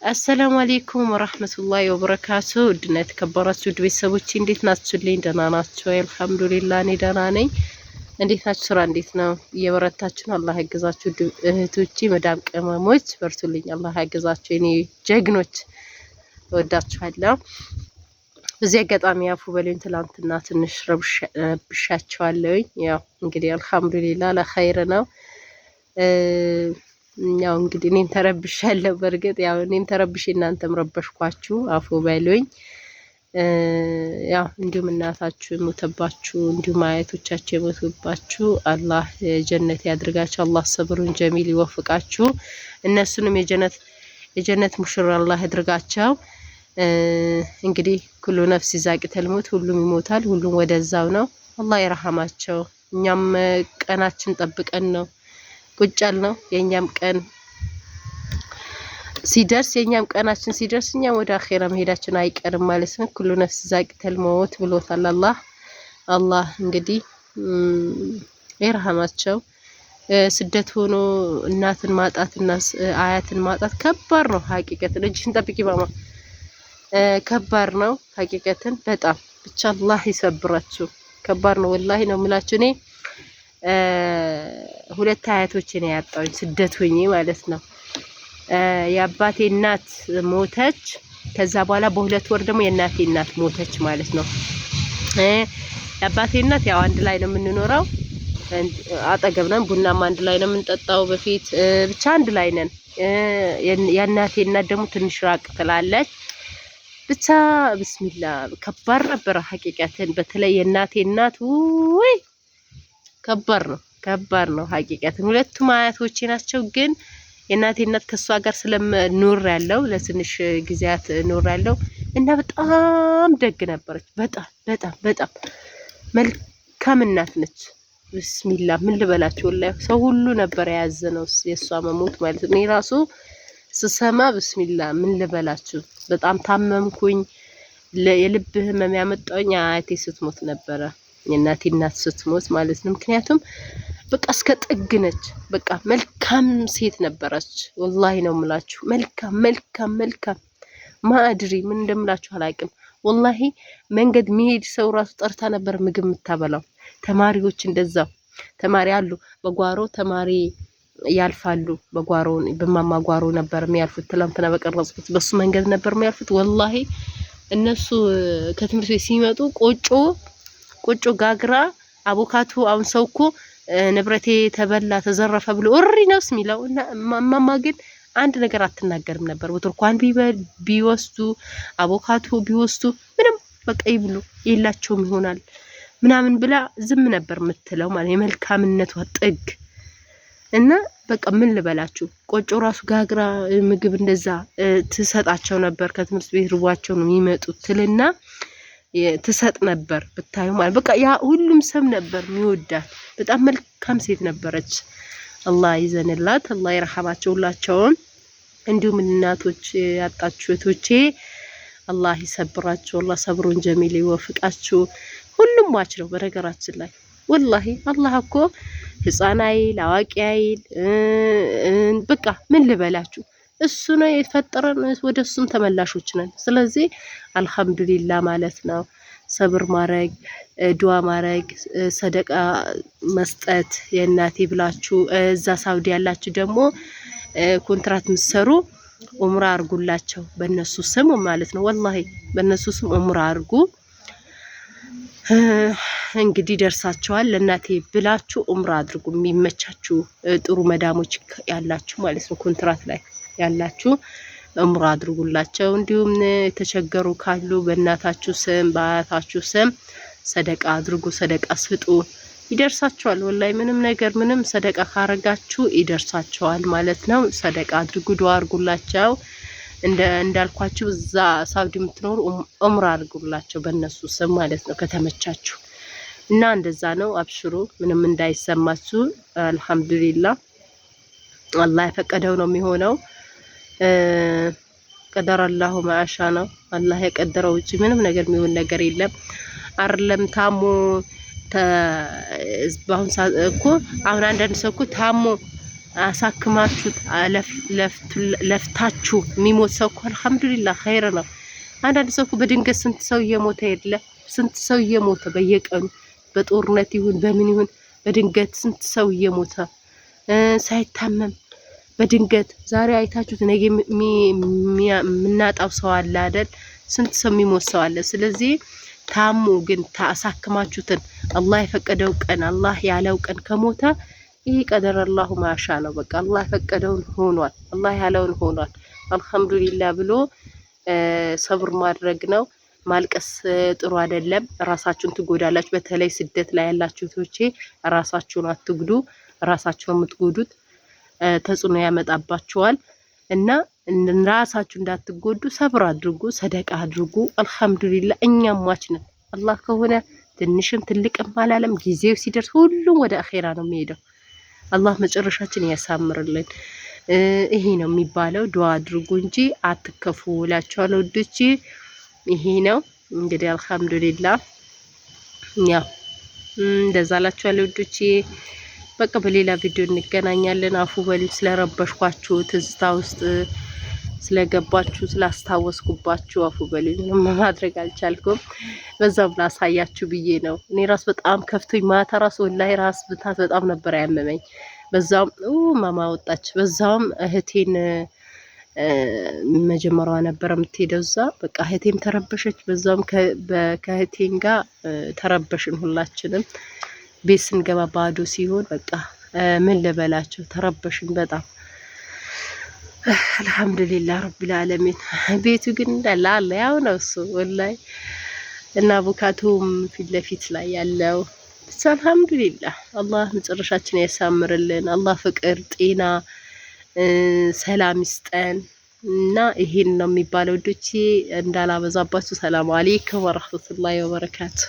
አሰላሙ አለይኩም ወራህመቱላሂ ወበረካቱ። ውድና የተከበራችሁ ውድ ቤተሰቦቼ እንዴት ናችሁልኝ? ደህና ናችሁ? አልሐምዱሊላህ እኔ ደህና ነኝ። እንዴት ናችሁ? ስራ እንዴት ነው? እየበረታችሁ ነው? አላህ ያግዛችሁ። እህቶቼ መዳም ቅመሞች በርቱልኝ። አላህ ያግዛችሁ የኔ ጀግኖች፣ እወዳችኋለሁ። በዚህ አጋጣሚ አፉ በሉኝ። ትላንትና ትንሽ ረብሻቸዋለሁኝ። ያው እንግዲህ አልሐምዱሊላህ ለኸይር ነው። ያው እንግዲህ እኔም ተረብሻለሁ። በርግጥ ያው እኔም ተረብሼ እናንተም ረበሽኳችሁ፣ አፉ በሉኝ። ያው እንዲሁም እናታችሁ የሞተባችሁ እንዲሁም አያቶቻችሁ የሞቱባችሁ አላህ ጀነት ያድርጋችሁ። አላህ ሰብሩን ጀሚል ይወፍቃችሁ። እነሱንም የጀነት ሙሽራ አላህ ያድርጋቸው። እንግዲህ ኩሉ ነፍስ ዛቂተል ሞት፣ ሁሉም ይሞታል፣ ሁሉም ወደዛው ነው። አላህ ይረሐማቸው። እኛም ቀናችን ጠብቀን ነው ቁጫል ነው። የኛም ቀን ሲደርስ የኛም ቀናችን ሲደርስ እኛም ወደ አኺራ መሄዳችን አይቀርም ማለት ነው። ኩሉ ነፍስ ዛቂተል ሞት ብሎታል አላህ እንግዲህ ይርሐማቸው። ስደት ሆኖ እናትን ማጣትና አያትን ማጣት ከባድ ነው ሀቂቀትን። እጅሽን ጠብቂ ማማ። ከባድ ነው ሀቂቀትን በጣም ብቻ አላህ ይሰብራችሁ። ከባድ ነው ወላሂ ነው የምላችሁ። እኔ ሁለት አያቶች ነው ያጣሁኝ ስደት ሆኜ ማለት ነው። የአባቴ እናት ሞተች። ከዛ በኋላ በሁለት ወር ደግሞ የእናቴ እናት ሞተች ማለት ነው። የአባቴ እናት ያው አንድ ላይ ነው የምንኖረው፣ አጠገብ ነን። ቡናም አንድ ላይ ነው የምንጠጣው በፊት ብቻ አንድ ላይ ነን። የእናቴ እናት ደግሞ ትንሽ ራቅ ትላለች። ብቻ ብስሚላ ከባድ ነበረ ሀቂቀትን። በተለይ የእናቴ እናት ወይ ከባድ ነው ሀቂቀትን። ሁለቱም አያቶቼ ናቸው። ግን የእናቴ እናት ከሷ ጋር ስለምኖር ያለው ለትንሽ ጊዜያት ኖር ያለው እና በጣም ደግ ነበረች። በጣም መልካም እናት ነች። ብስሚላ ምን ልበላችሁ ወላሂ ሰው ሁሉ ነበር የያዘነው የሷ መሞት ማለት ነው። እኔ ራሱ ስሰማ ብስሚላ ምን ልበላችሁ በጣም ታመምኩኝ። የልብ ህመም ያመጣኝ አያቴ ስትሞት ነበረ፣ የእናቴ እናት ስትሞት ማለት ነው። ምክንያቱም በቃ እስከ ጥግ ነች። በቃ መልካም ሴት ነበረች ወላሂ ነው የምላችሁ። መልካም ማድሪ ምን እንደምላችሁ አላውቅም ወላሂ። መንገድ መሄድ ሰው ራሱ ጠርታ ነበር ምግብ የምታበላው። ተማሪዎች እንደዛው ተማሪ አሉ፣ በጓሮ ተማሪ ያልፋሉ። በማማ ጓሮ ነበር የሚያልፉት። ትላንትና በቀረጽኩት በሱ መንገድ ነበር የሚያልፉት ወላሂ። እነሱ ከትምህርት ቤት ሲመጡ ቆጮ ጋግራ አቮካቱ። አሁን ሰው እኮ ንብረቴ ተበላ ተዘረፈ ብሎ እሪ ነው የሚለው እና ማማ ግን አንድ ነገር አትናገርም ነበር። ወትርኳን ቢወስዱ አቮካቱ ቢወስዱ ምንም በቃ ይብሉ የላቸውም ይሆናል ምናምን ብላ ዝም ነበር የምትለው ማለት የመልካምነቷ ጥግ። እና በቃ ምን ልበላችሁ ቆጮ ራሱ ጋግራ ምግብ እንደዛ ትሰጣቸው ነበር። ከትምህርት ቤት ርቧቸው ነው የሚመጡት ትልና ትሰጥ ነበር ብታዩ ማለት በቃ ያ ሁሉም ሰም ነበር የሚወዳት። በጣም መልካም ሴት ነበረች። አላህ ይዘንላት፣ አላህ ይረሐማቸው ሁላቸውም። እንዲሁም እናቶች ያጣችሁ እህቶቼ አላህ ይሰብራችሁ፣ አላህ ሰብሩን ጀሚል ይወፍቃችሁ። ሁሉም ዋች ነው በነገራችን ላይ ወላሂ። አላህ እኮ ህፃን አይል አዋቂ አይል በቃ ምን ልበላችሁ እሱ ነው የፈጠረን፣ ወደ እሱም ተመላሾች ነን። ስለዚህ አልሐምዱሊላህ ማለት ነው። ሰብር ማረግ፣ ዱዓ ማረግ፣ ሰደቃ መስጠት የእናቴ ብላችሁ እዛ ሳውዲ ያላችሁ ደግሞ ኮንትራት ምሰሩ ኡምራ አርጉላቸው በእነሱ ስም ማለት ነው። ወላሂ በእነሱ ስም ኡምራ አርጉ። እንግዲህ ደርሳቸዋል። ለእናቴ ብላችሁ ኡምራ አድርጉ። የሚመቻችሁ ጥሩ መዳሞች ያላችሁ ማለት ነው፣ ኮንትራት ላይ ያላችሁ ኡምራ አድርጉላቸው። እንዲሁም የተቸገሩ ካሉ በእናታችሁ ስም በአያታችሁ ስም ሰደቃ አድርጉ፣ ሰደቃ ስጡ፣ ይደርሳቸዋል። ወላሂ ምንም ሰደቃ ካረጋችሁ ይደርሳቸዋል ማለት ነው። ሰደቃ አድርጉ፣ ዱዓ አድርጉላቸው። እንዳልኳችሁ እዛ ሳውዲ የምትኖሩ ኡምራ አድርጉላቸው በእነሱ ስም ማለት ነው ከተመቻችሁ። እና እንደዛ ነው። አብሽሩ፣ ምንም እንዳይሰማችሁ። አልሐምዱሊላህ አላህ የፈቀደው ነው የሚሆነው። ቀደረ አላሁ ማአሻ ነው። አላህ የቀደረው ውጪ ምንም ነገር የሚሆን ነገር የለም። አይደለም ታሞ በአሁን ሰዓት እኮ አሁን አንዳንድ ሰው እኮ ታሞ አሳክማችሁት ለፍታችሁ የሚሞት ሰው እኮ አልሐምዱሊላህ ኸይር ነው። አንዳንድ ሰው እኮ በድንገት ስንት ሰው እየሞተ የለ ስንት ሰው እየሞተ በየቀኑ በጦርነት ይሁን በምን ይሁን በድንገት ስንት ሰው እየሞተ ሳይታመም በድንገት ዛሬ አይታችሁት ነገ የምናጣው ሰው አለ አይደል? ስንት ሰው የሚሞት ሰው አለ። ስለዚህ ታሙ ግን ታሳክማችሁትን አላህ የፈቀደው ቀን አላህ ያለው ቀን ከሞተ ይሄ ቀደረ አላሁ ማሻ ነው። በቃ አላህ የፈቀደውን ሆኗል፣ አላህ ያለውን ሆኗል። አልሐምዱሊላህ ብሎ ሰብር ማድረግ ነው። ማልቀስ ጥሩ አይደለም። ራሳችሁን ትጎዳላችሁ። በተለይ ስደት ላይ ያላችሁ እህቶቼ ራሳችሁን አትጉዱ። ራሳችሁን የምትጎዱት ተጽዕኖ ያመጣባችኋል እና ራሳችሁ እንዳትጎዱ ሰብር አድርጉ፣ ሰደቃ አድርጉ። አልሐምዱሊላህ እኛም ሟች ነን። አላህ ከሆነ ትንሽም ትልቅም አላለም። ጊዜው ሲደርስ ሁሉም ወደ አኼራ ነው የሚሄደው። አላህ መጨረሻችን ያሳምርልን። ይሄ ነው የሚባለው። ዱዓ አድርጉ እንጂ አትከፉ እላችኋለሁ ውዶቼ። ይሄ ነው እንግዲህ አልሐምዱሊላህ ያው እንደዛ እላችኋለሁ ውዶቼ። በቃ በሌላ ቪዲዮ እንገናኛለን። አፉ በሉ ስለረበሽኳችሁ፣ ትዝታ ውስጥ ስለገባችሁ፣ ስላስታወስኩባችሁ አፉ በሉ። ምንም ማድረግ አልቻልኩም። በዛም ላሳያችሁ ብዬ ነው። እኔ ራስ በጣም ከፍቶኝ ማታ ራስ ወላሂ ራስ ብታት በጣም ነበር ያመመኝ። በዛም ማማ ወጣች። በዛም እህቴን መጀመሪያዋ ነበር የምትሄደው እዛ። በቃ እህቴም ተረበሸች። በዛም ከእህቴን ጋር ተረበሽን ሁላችንም። ቤት ስንገባ ባዶ ሲሆን በቃ ምን ልበላቸው ተረበሽን በጣም። አልሐምዱሊላህ ረቢል ዓለሚን። ቤቱ ግን እንዳለ አለ ያው ነው እሱ ወላሂ። እና አቮካቶም ፊት ለፊት ላይ ያለው ብቻ አልሐምዱሊላህ። አላህ መጨረሻችን ያሳምርልን። አላህ ፍቅር፣ ጤና፣ ሰላም ይስጠን እና ይሄን ነው የሚባለው። ዶቼ እንዳላበዛባችሁ። ሰላም አለይኩም ወራህመቱላሂ ወበረካቱ።